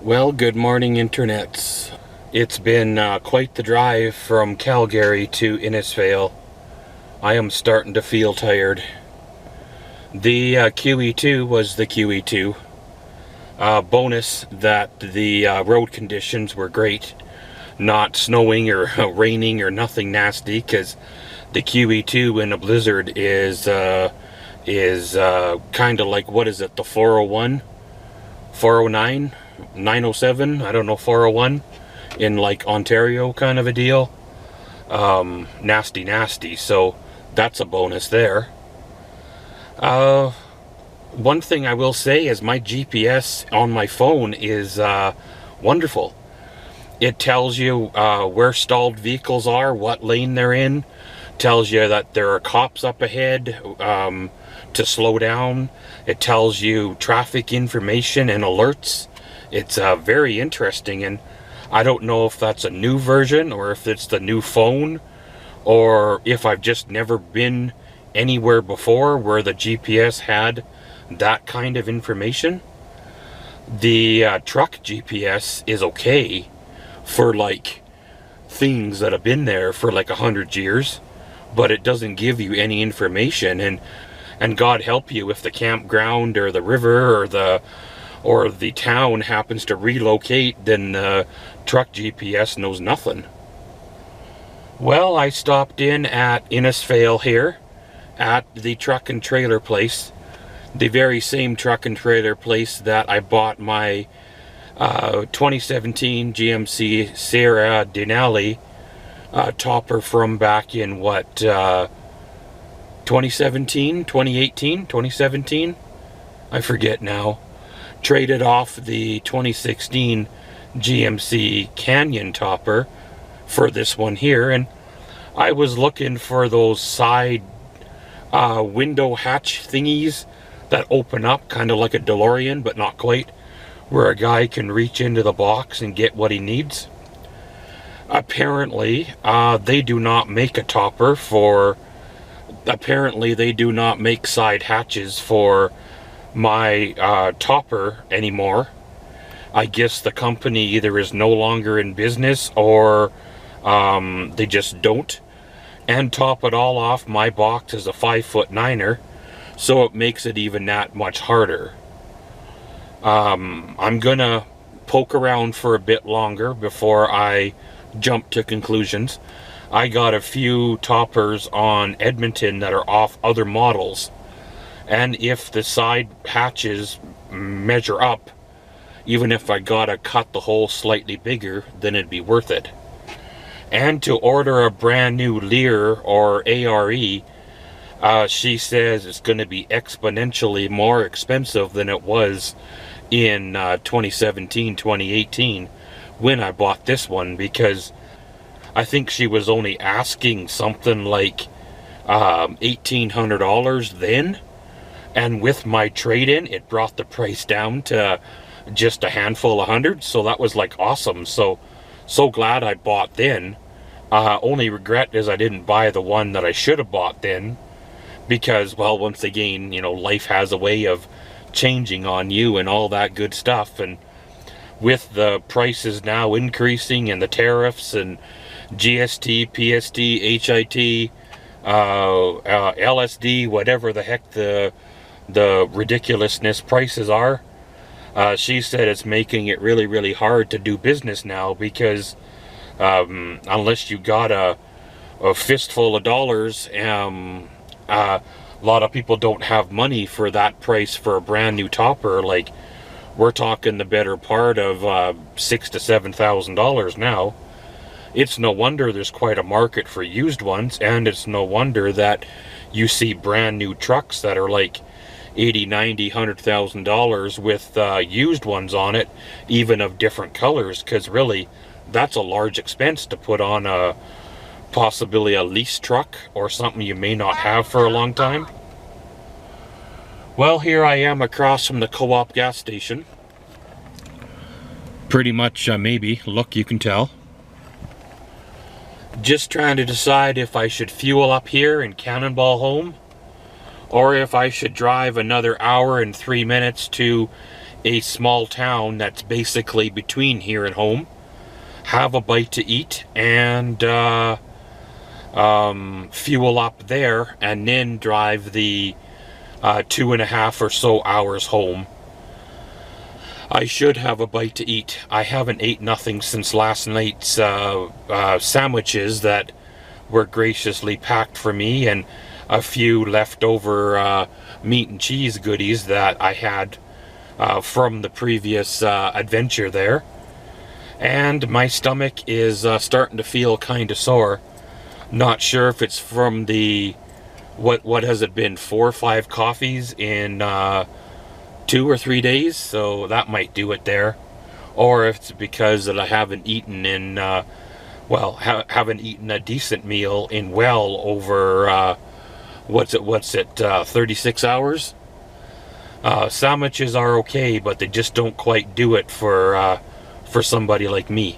Well, good morning, internets. It's been quite the drive from Calgary to Innisfail. I am starting to feel tired. The QE2 was the QE2. Bonus that the road conditions were great. Not snowing or raining or nothing nasty, because the QE2 in a blizzard is kind of like, what is it, the 401? 409? 907, I don't know, 401 in like Ontario kind of a deal. Nasty, so that's a bonus there. One thing I will say is my GPS on my phone is wonderful. It tells you where stalled vehicles are, what lane they're in, tells you that there are cops up ahead to slow down. It tells you traffic information and alerts. It's very interesting, and I don't know if that's a new version or if it's the new phone or if I've just never been anywhere before where the GPS had that kind of information. The truck GPS is okay for like things that have been there for like 100 years, but it doesn't give you any information, and God help you if the campground or the river or the town happens to relocate, then truck GPS knows nothing. Well, I stopped in at Innisfail here at the truck and trailer place, the very same truck and trailer place that I bought my 2017 GMC Sierra Denali topper from back in what, 2017, 2018, 2017? I forget now. Traded off the 2016 GMC Canyon topper for this one here, and I was looking for those side window hatch thingies that open up kind of like a DeLorean, but not quite, where a guy can reach into the box and get what he needs. Apparently they do not make a topper for, apparently they do not make side hatches for my topper anymore. I guess the company either is no longer in business or they just don't. And top it all off, my box is a 5'9", so it makes it even that much harder. I'm gonna poke around for a bit longer before I jump to conclusions. I got a few toppers on Edmonton that are off other models, and if the side hatches measure up, even if I gotta cut the hole slightly bigger, then it'd be worth it. And to order a brand new Lear or ARE, she says it's going to be exponentially more expensive than it was in 2017, 2018 when I bought this one, because I think she was only asking something like $1,800 then, and with my trade-in it brought the price down to just a handful of hundreds, so that was like awesome. So glad I bought then. Only regret is I didn't buy the one that I should have bought then, because, well, once again, you know, life has a way of changing on you and all that good stuff, and with the prices now increasing and the tariffs and GST, PST, HIT, LSD, whatever the heck the ridiculousness prices are. She said it's making it really, really hard to do business now because unless you got a fistful of dollars, a lot of people don't have money for that price for a brand new topper. Like, we're talking the better part of $6,000 to $7,000 now. It's no wonder there's quite a market for used ones, and it's no wonder that you see brand new trucks that are like $80,000, $90,000, $100,000 with used ones on it, even of different colors, because really that's a large expense to put on a possibly a lease truck or something you may not have for a long time. Well, here I am across from the Co-op gas station. Pretty much maybe, look, you can tell. Just trying to decide if I should fuel up here and cannonball home, or if I should drive another hour and 3 minutes to a small town that's basically between here and home, have a bite to eat, and fuel up there, and then drive the 2.5 or so hours home. I should have a bite to eat. I haven't ate nothing since last night's sandwiches that were graciously packed for me, and a few leftover meat and cheese goodies that I had from the previous adventure there. And my stomach is starting to feel kind of sore. Not sure if it's from the, what has it been, 4 or 5 coffees in 2 or 3 days, so that might do it there. Or if it's because that I haven't eaten in, haven't eaten a decent meal in well over, 36 hours? Sandwiches are okay, but they just don't quite do it for somebody like me.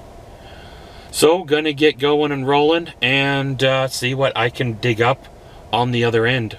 So, gonna get going and rolling and see what I can dig up on the other end.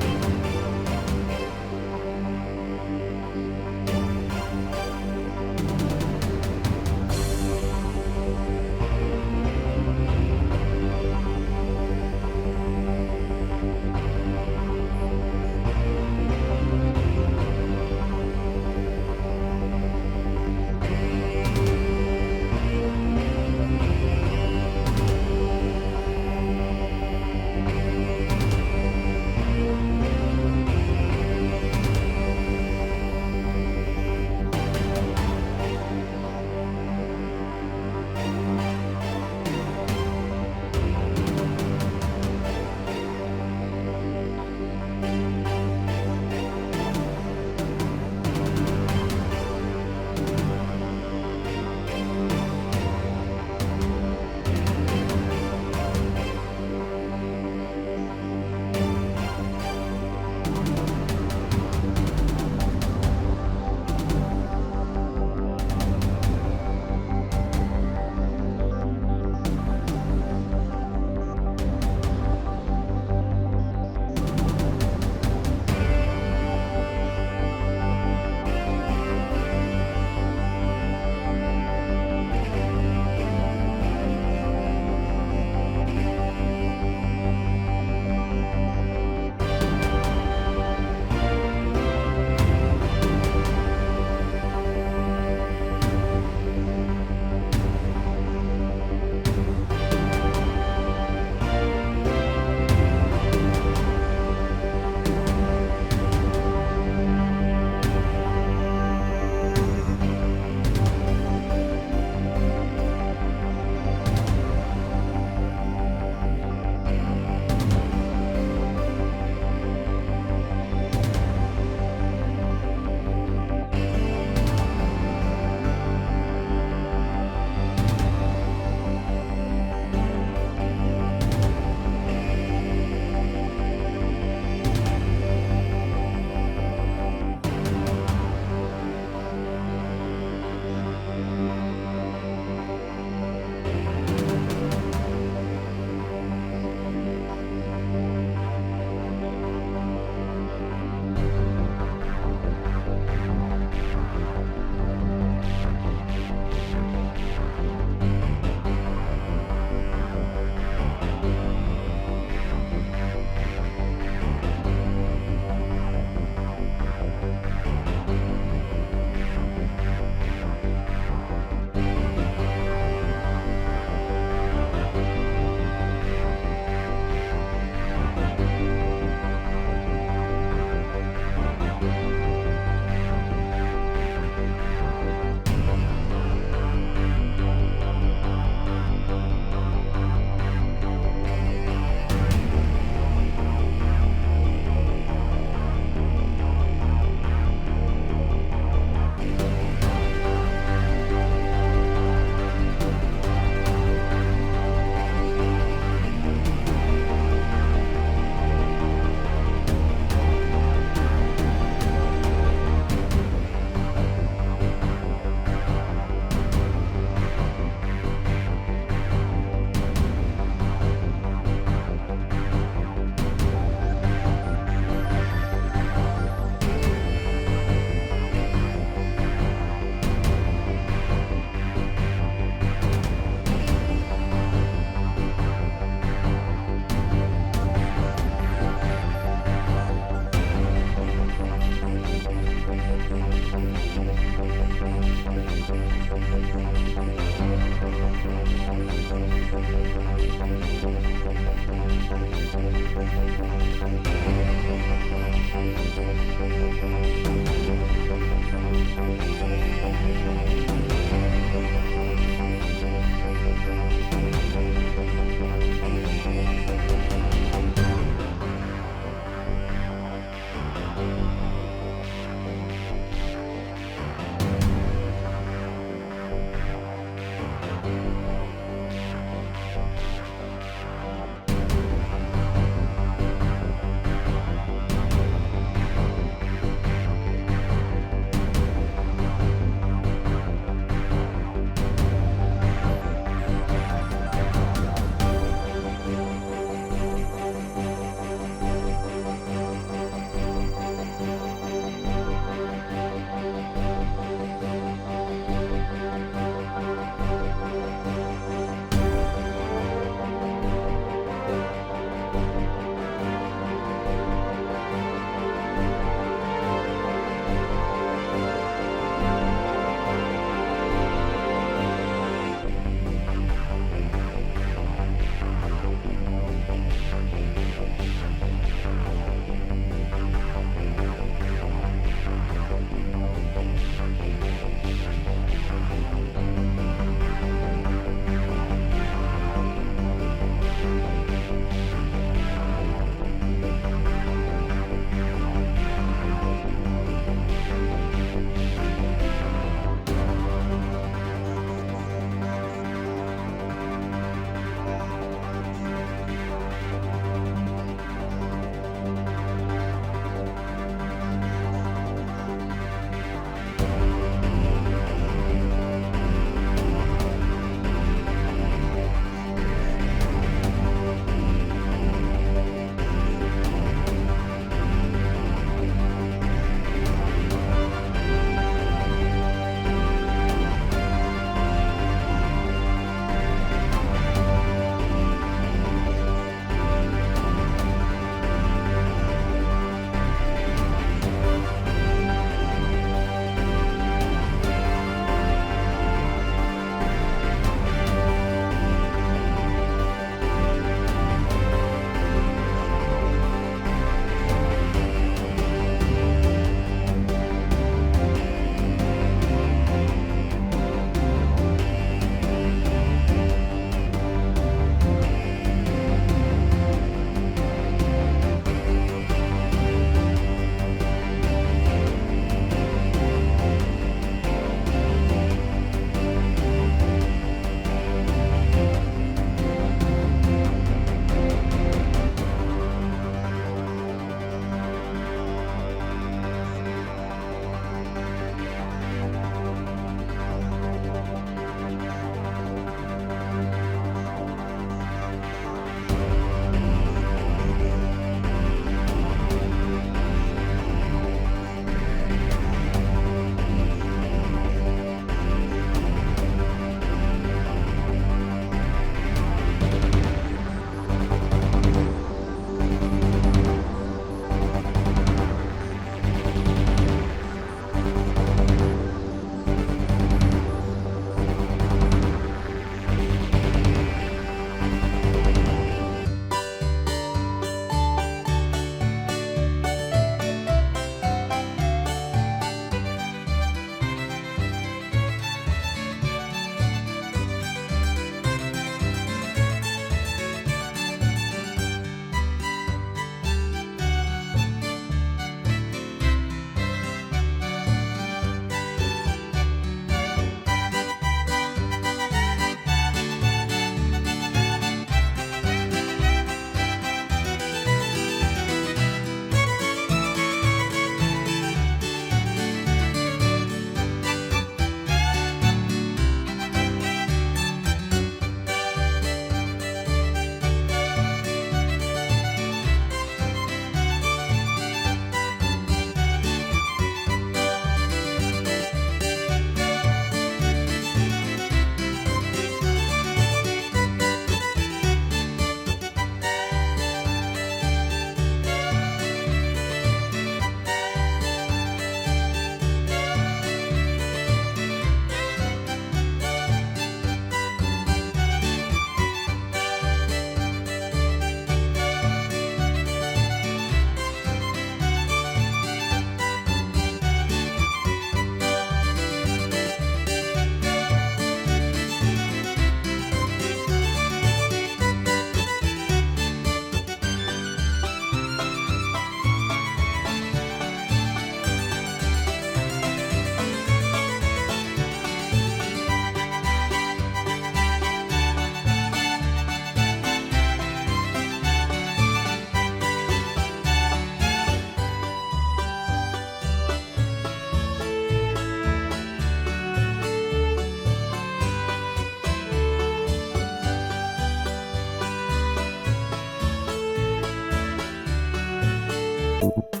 you.